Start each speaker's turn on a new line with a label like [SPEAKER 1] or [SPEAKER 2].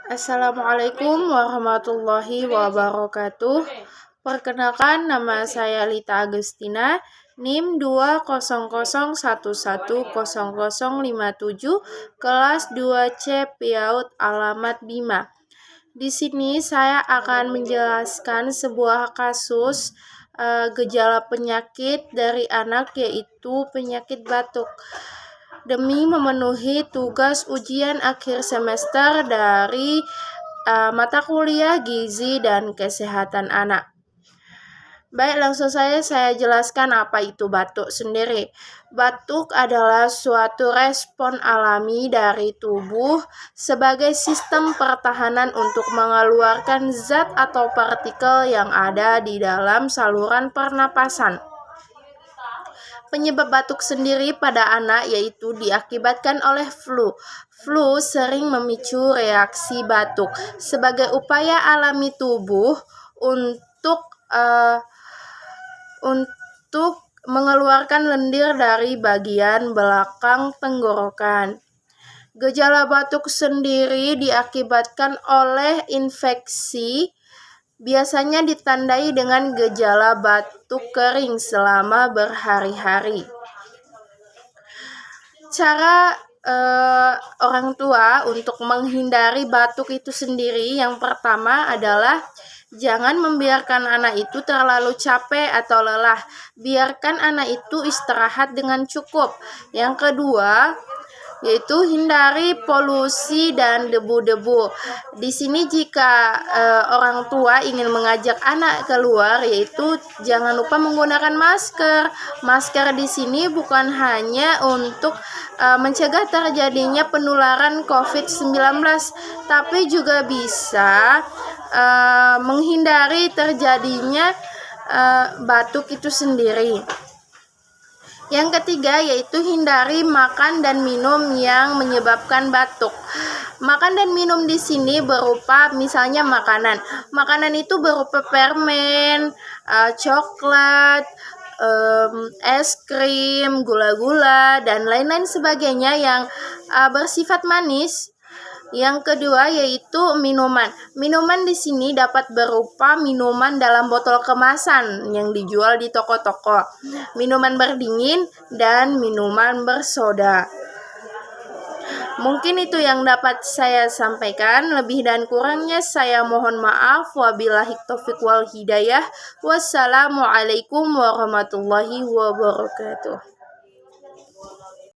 [SPEAKER 1] Assalamualaikum warahmatullahi wabarakatuh. Perkenalkan, nama saya Lita Agustina, NIM 200110057, kelas 2C PIAUD alamat Bima. Di sini saya akan menjelaskan sebuah kasus gejala penyakit dari anak, yaitu penyakit batuk. Demi memenuhi tugas ujian akhir semester dari mata kuliah Gizi dan Kesehatan Anak. Baik, langsung saja saya jelaskan apa itu batuk sendiri. Batuk adalah suatu respon alami dari tubuh sebagai sistem pertahanan untuk mengeluarkan zat atau partikel yang ada di dalam saluran pernapasan. Penyebab batuk sendiri pada anak yaitu diakibatkan oleh flu. Flu sering memicu reaksi batuk sebagai upaya alami tubuh untuk mengeluarkan lendir dari bagian belakang tenggorokan. Gejala batuk sendiri diakibatkan oleh infeksi, biasanya ditandai dengan gejala batuk kering selama berhari-hari. Cara orang tua untuk menghindari batuk itu sendiri, yang pertama adalah jangan membiarkan anak itu terlalu capek atau lelah. Biarkan anak itu istirahat dengan cukup. Yang kedua, yaitu hindari polusi dan debu-debu. Di sini jika orang tua ingin mengajak anak keluar, yaitu jangan lupa menggunakan masker. Masker di sini bukan hanya untuk mencegah terjadinya penularan COVID-19, tapi juga bisa menghindari terjadinya batuk itu sendiri. Yang ketiga yaitu hindari makan dan minum yang menyebabkan batuk. Makan dan minum di sini berupa misalnya makanan. Makanan itu berupa permen, coklat, es krim, gula-gula, dan lain-lain sebagainya yang bersifat manis. Yang kedua yaitu minuman. Minuman di sini dapat berupa minuman dalam botol kemasan yang dijual di toko-toko, minuman berdingin, dan minuman bersoda. Mungkin itu yang dapat saya sampaikan. Lebih dan kurangnya saya mohon maaf. Wabillahi taufiq wal hidayah. Wassalamualaikum warahmatullahi wabarakatuh.